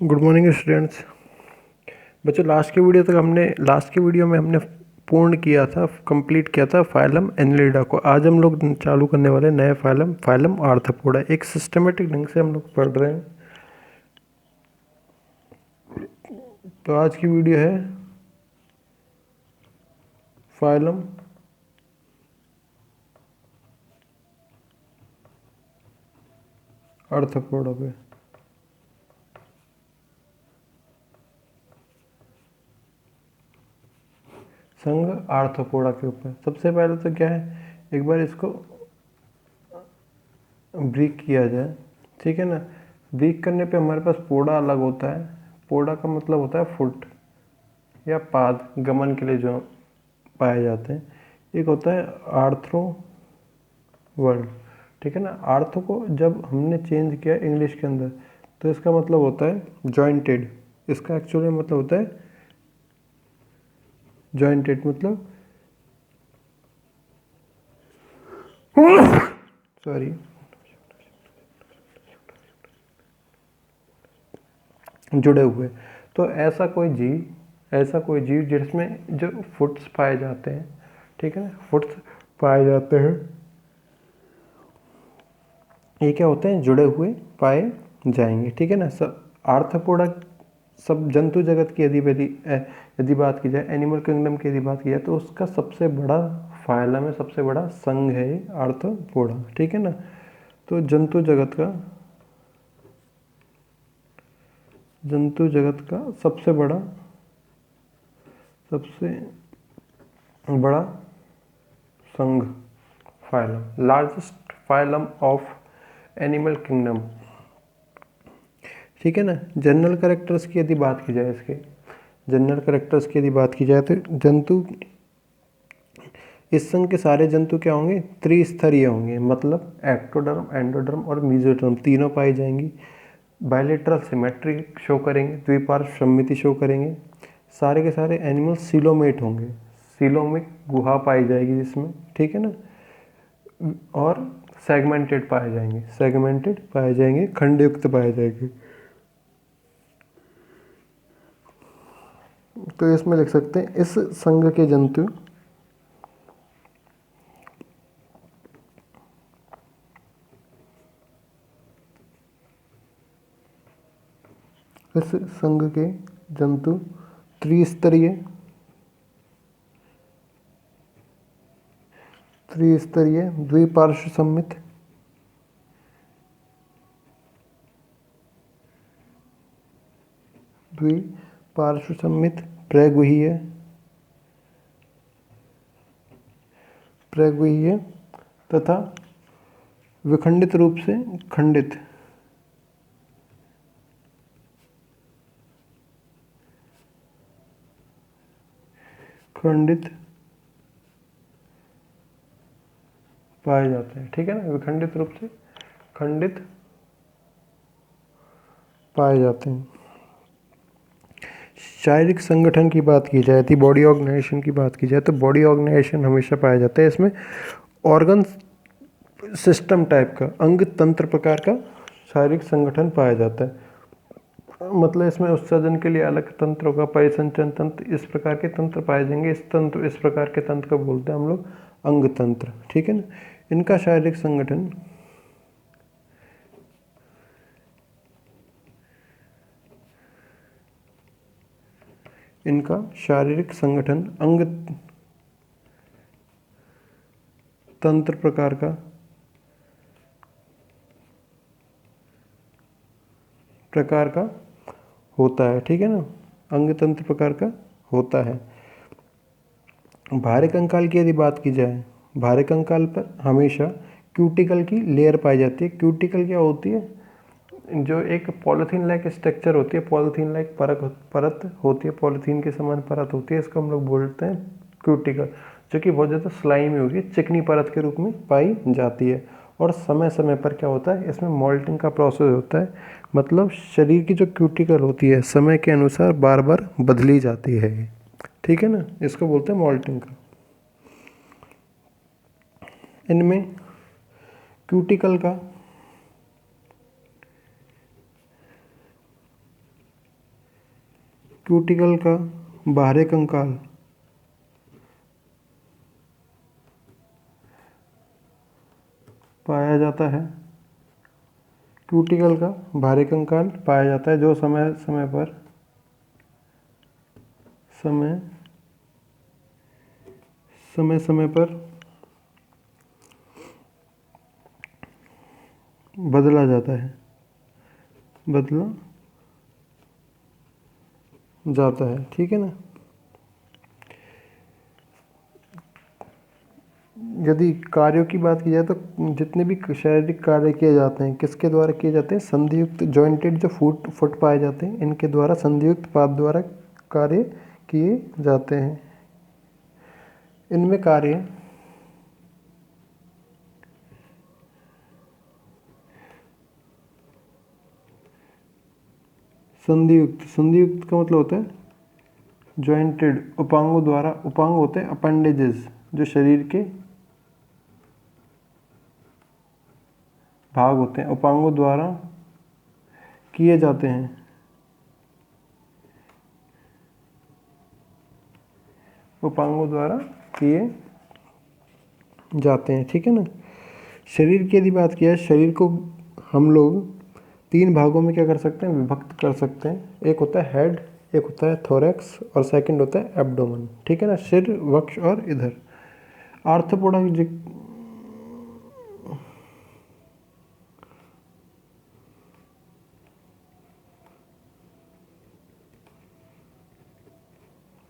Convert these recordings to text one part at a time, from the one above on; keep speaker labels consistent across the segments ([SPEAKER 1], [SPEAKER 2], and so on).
[SPEAKER 1] Good morning students. बच्चों last की video में हमने पूर्ण किया था, कंप्लीट किया था फाइलम एनिलिडा को। आज हम लोग चालू करने वाले नए फाइलम आर्थ्रोपोडा। एक सिस्टमेटिक ढंग से हम लोग पढ़ रहे हैं। तो आज की वीडियो है फाइलम आर्थ्रोपोडा पे। संघ आर्थ्रोपोडा के ऊपर सबसे पहले तो क्या है, एक बार इसको ब्रीक किया जाए, ठीक है ना। ब्रीक करने पे हमारे पास पोडा अलग होता है। पोडा का मतलब होता है फुट या पाद, गमन के लिए जो पाए जाते हैं। एक होता है आर्थ्रो वर्ड, ठीक है ना। आर्थो को जब हमने चेंज किया इंग्लिश के अंदर तो इसका मतलब होता है जॉइंटेड। इसका एक्चुअली मतलब होता है जॉइंटेड, मतलब सॉरी जुड़े हुए। तो ऐसा कोई जीव जिसमें जो फुट्स पाए जाते हैं, ठीक है ना, फुट्स पाए जाते हैं, ये क्या होते हैं, जुड़े हुए पाए जाएंगे, ठीक है ना। सब आर्थ्रोपोडा, सब जंतु जगत की यदि बात की जाए, एनिमल किंगडम की यदि बात की जाए, तो उसका सबसे बड़ा फाइलम है, सबसे बड़ा संघ है ये आर्थ्रोपोडा, ठीक है ना। तो जंतु जगत का सबसे बड़ा संघ, phylum, largest phylum of animal kingdom, ठीक है ना। जनरल कैरेक्टर्स की यदि बात की जाए, तो जंतु, इस संघ के सारे जंतु क्या होंगे, त्रिस्तरीय होंगे, मतलब एक्टोडर्म, एंडोडर्म और मीजोडर्म तीनों पाई जाएंगी। बायलेटरल सिमेट्री शो करेंगे, द्विपार्श्व सममिति शो करेंगे। सारे के सारे एनिमल सिलोमेट होंगे, सिलोमिक गुहा पाई जाएगी जिसमें, ठीक है ना। और सेगमेंटेड पाए जाएंगे, खंडयुक्त पाए जाएंगे। तो इसमें लिख सकते हैं इस संघ के जंतु त्रिस्तरीय द्विपार्श्व सममित प्रगुहीय तथा विखंडित रूप से खंडित पाए जाते हैं, ठीक है ना। विखंडित रूप से खंडित पाए जाते हैं। शारीरिक संगठन की बात की जाए, बॉडी ऑर्गेनाइजेशन की बात की जाए, तो बॉडी ऑर्गेनाइजेशन हमेशा पाया जाता है। इसमें ऑर्गन सिस्टम टाइप का, अंग तंत्र प्रकार का शारीरिक संगठन पाया जाता है। मतलब इसमें उत्सर्जन के लिए अलग तंत्र होगा, परिसंचरण तंत्र, इस प्रकार के तंत्र पाए जाएंगे। इस प्रकार के तंत्र को बोलते हैं हम लोग अंग तंत्र, ठीक है ना। इनका शारीरिक संगठन अंग तंत्र प्रकार का होता है, ठीक है ना। अंग तंत्र प्रकार का होता है। भारे कंकाल की यदि बात की जाए, भारे कंकाल पर हमेशा क्यूटिकल की लेयर पाई जाती है। क्यूटिकल क्या होती है, जो एक पॉलीथीन लाइक स्ट्रक्चर होती है, पॉलीथीन लाइक परत होती है, पॉलीथीन के समान परत होती है, इसको हम लोग बोलते हैं क्यूटिकल, जो कि बहुत ज़्यादा स्लाइमी होगी, चिकनी परत के रूप में पाई जाती है। और समय समय पर क्या होता है, इसमें मोल्टिंग का प्रोसेस होता है। मतलब शरीर की जो क्यूटिकल होती है समय के अनुसार बार बार बदली जाती है, ठीक है ना। इसको बोलते हैं मोल्टिंग का। इनमें क्यूटिकल का क्यूटिकल का बाहरी कंकाल पाया जाता है। क्यूटिकल का बाहरी कंकाल पाया जाता है जो समय समय पर बदला जाता है ठीक है ना। यदि कार्यों की बात की जाए तो जितने भी शारीरिक कार्य किए जाते हैं किसके द्वारा किए जाते हैं, संधियुक्त जॉइंटेड जो फुट पाए जाते हैं इनके द्वारा, संधियुक्त पाद द्वारा कार्य किए जाते हैं। इनमें कार्य संधियुक्त का मतलब होता है जॉइंटेड, उपांगों द्वारा, उपांग होते हैं अपेंडेजेस जो शरीर के भाग होते हैं, उपांगों द्वारा किए जाते हैं। उपांगों द्वारा किए जाते हैं, ठीक है ना। शरीर की यदि बात किया, शरीर को हम लोग 3 भागों में क्या कर सकते हैं, विभक्त कर सकते हैं। एक होता है हेड, एक होता है थोरैक्स और सेकंड होता है एब्डोमेन, ठीक है ना। सिर, वक्ष और इधर आर्थ्रोपोडा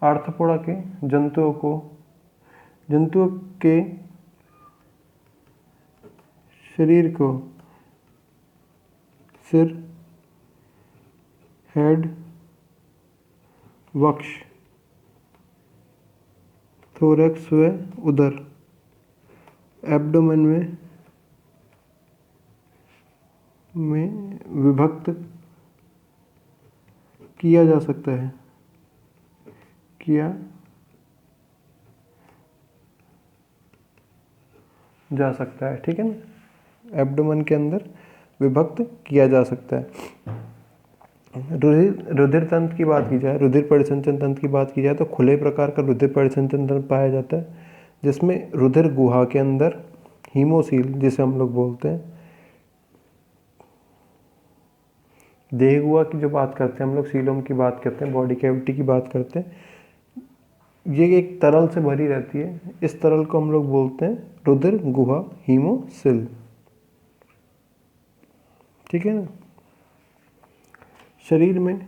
[SPEAKER 1] आर्थ्रोपोडा के जंतुओं के शरीर को सिर, हेड, वक्ष, थोरैक्स व उदर, एब्डोमेन में विभक्त किया जा सकता है, ठीक है ना। एब्डोमेन के अंदर विभक्त किया जा सकता है। रुधिर तंत्र की बात की जाए, रुधिर परिसंचन तंत्र की बात की जाए तो खुले प्रकार का रुधिर परिसंचन तंत्र पाया जाता है जिसमें रुधिर गुहा के अंदर हीमोसील जिसे हम लोग बोलते हैं, देह गुहा की जो बात करते हैं हम लोग, सीलोम की बात करते हैं, बॉडी कैविटी की बात करते हैं, ये एक तरल से भरी रहती है। इस तरल को हम लोग बोलते हैं रुधिर गुहा हीमोसिल, ठीक है ना। शरीर में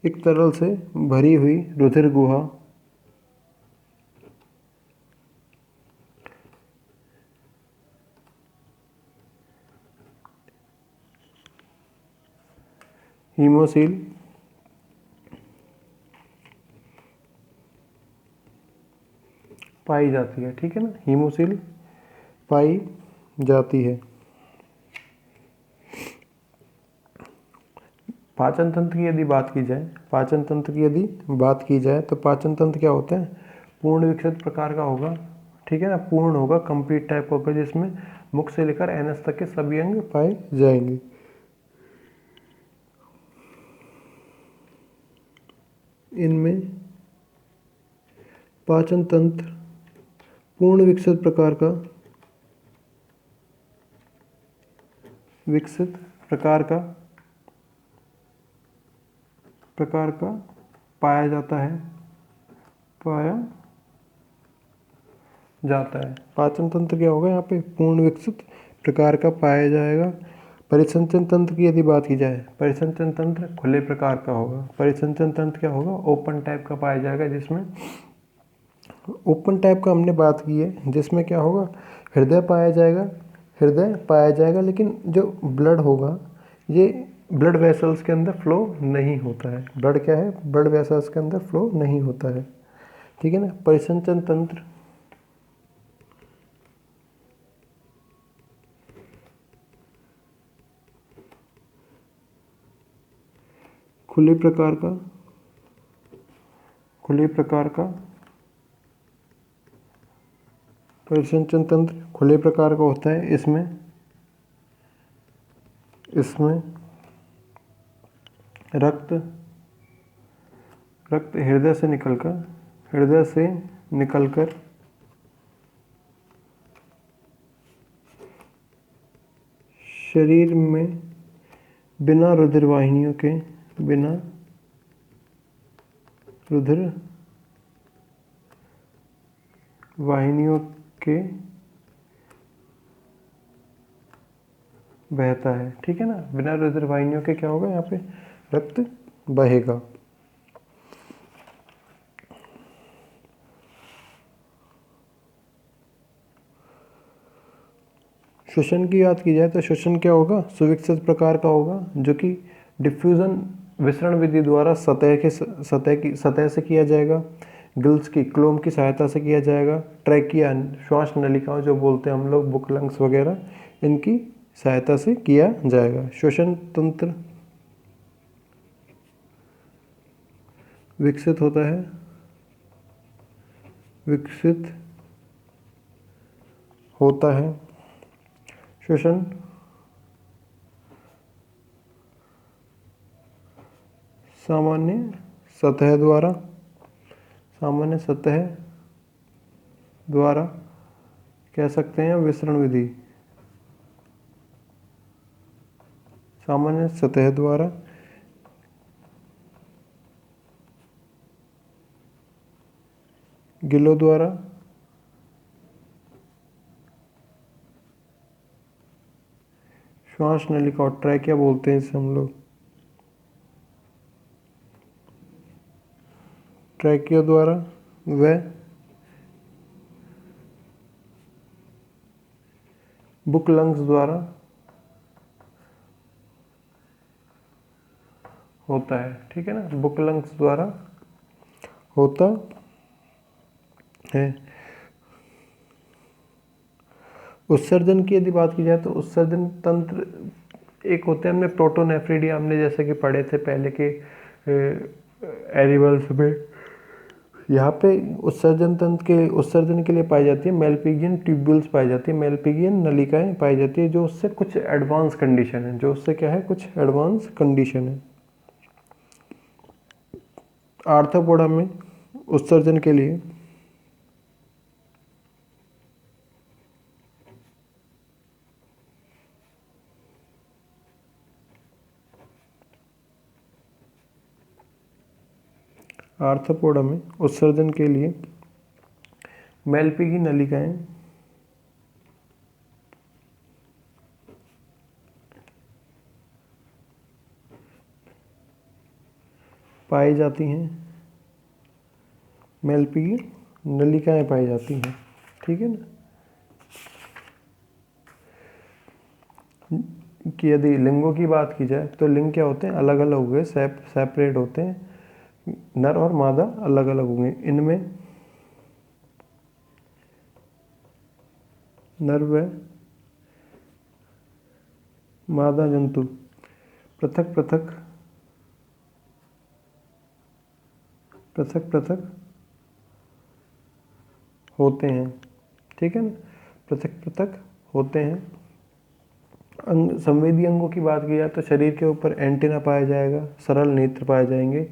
[SPEAKER 1] एक तरल से भरी हुई रुधिर गुहा हीमोसील पाई जाती है, ठीक है ना। हीमोसील पाई जाती है। पाचन तंत्र की यदि बात की जाए, तो पाचन तंत्र क्या होता है, पूर्ण विकसित प्रकार का होगा, ठीक है ना। पूर्ण होगा, कंप्लीट टाइप होगा जिसमें मुख से लेकर एनस तक के सभी अंग पाए जाएंगे। इनमें पाचन तंत्र पूर्ण विकसित प्रकार का पाया जाता है। पाचन तंत्र क्या होगा यहाँ पे, पूर्ण विकसित प्रकार का पाया जाएगा। परिसंचन तंत्र की यदि बात की जाए, परिसंचन तंत्र खुले प्रकार का होगा। परिसंचन तंत्र क्या होगा, ओपन टाइप का पाया जाएगा, जिसमें ओपन टाइप का हमने बात की है, जिसमें क्या होगा, हृदय पाया जाएगा लेकिन जो ब्लड होगा ये ब्लड वेसल्स के अंदर फ्लो नहीं होता है। ब्लड क्या है, ब्लड वेसल्स के अंदर फ्लो नहीं होता है, ठीक है ना। परिसंचन तंत्र खुले प्रकार का खुले प्रकार का परिसंचन तंत्र खुले प्रकार का होता है। इसमें रक्त हृदय से निकलकर शरीर में बिना रुधिर वाहिनियों के बहता है। ठीक है ना, बिना रुधिर वाहिनियों के क्या होगा, यहाँ पे रक्त बहेगा। श्वसन की बात की जाए तो श्वसन क्या होगा, सुविकसित प्रकार का होगा, जो कि डिफ्यूजन विसरण विधि द्वारा सतह से किया जाएगा। गिल्स की क्लोम की सहायता से किया जाएगा। ट्रैकिया श्वास नलिकाओं जो बोलते हैं हम लोग, बुक लंग्स वगैरह, इनकी सहायता से किया जाएगा। श्वसन तंत्र विकसित होता है। श्वसन सामान्य सतह द्वारा कह सकते हैं विसरण विधि, सामान्य सतह द्वारा गिलों द्वारा श्वास नलिका और ट्रैकिया बोलते हैं इसे हम लोग। ट्रैकिया द्वारा व बुक लंग्स द्वारा होता है। ठीक है ना, बुक लंग्स द्वारा होता है। उत्सर्जन की यदि बात की जाए तो उत्सर्जन तंत्र एक होते हैं, हमने प्रोटोनेफ्रिडिया हमने जैसे कि पढ़े थे पहले के एनिमल्स में। यहाँ पे उत्सर्जन के लिए पाई जाती है मेलपिगियन ट्यूब्यूल्स पाई जाती है, मेलपिगियन नलिकाएं पाई जाती है, जो उससे कुछ एडवांस कंडीशन है, आर्थ्रोपोडा में उत्सर्जन के लिए मेलपिगी नलिकाएं पाई जाती हैं, मेलपिगी नलिकाएं पाई जाती हैं। ठीक है ना, कि यदि लिंगों की बात की जाए तो लिंग क्या होते हैं, अलग अलग हो गए, सेपरेट होते हैं। नर और मादा अलग अलग होंगे। इनमें नर व मादा जंतु पृथक पृथक होते हैं। ठीक है ना, पृथक होते हैं। संवेदी अंगों की बात की जाए तो शरीर के ऊपर एंटीना पाया जाएगा, सरल नेत्र पाए जाएंगे,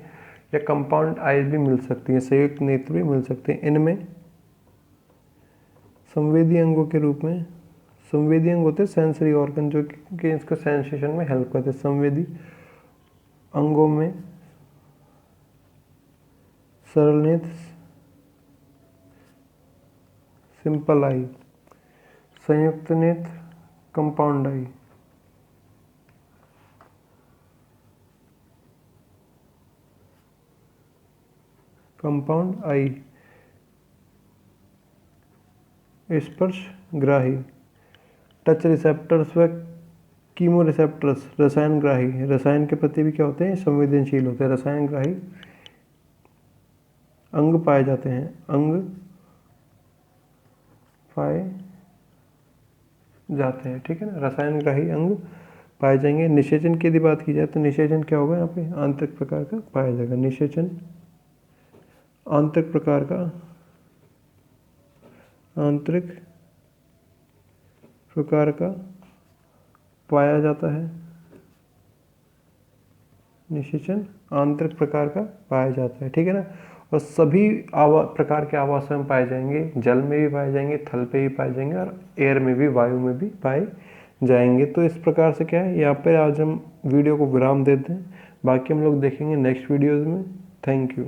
[SPEAKER 1] या कंपाउंड आईज भी मिल सकती हैं, संयुक्त नेत्र भी मिल सकते हैं। इनमें संवेदी अंगों के रूप में संवेदी अंग होते हैं सेंसरी ऑर्गन, जो कि इसको सेंसेशन में हेल्प करते हैं। संवेदी अंगों में सरल नेत्र, सिंपल आई, संयुक्त नेत्र, कंपाउंड आई। स्पर्श ग्राही, टच रिसेप्टर्स व कीमो रिसेप्टर्स रसायन ग्राही, रसायन के प्रति भी क्या होते हैं, संवेदनशील होते हैं। रसायन ग्राही अंग पाए जाते हैं, ठीक है ना, रसायन ग्राही अंग पाए जाएंगे। निषेचन की यदि बात की जाए तो निषेचन क्या होगा, यहाँ पे आंतरिक प्रकार का पाया जाएगा। निषेचन आंतरिक प्रकार का पाया जाता है। निषेचन आंतरिक प्रकार का पाया जाता है, ठीक है ना। और सभी प्रकार के आवासों में पाए जाएंगे, जल में भी पाए जाएंगे, थल पे भी पाए जाएंगे और एयर में भी, वायु में भी पाए जाएंगे। तो इस प्रकार से क्या है, यहाँ पर आज हम वीडियो को विराम देते हैं। बाकी हम लोग देखेंगे नेक्स्ट वीडियोज़ में। Thank you.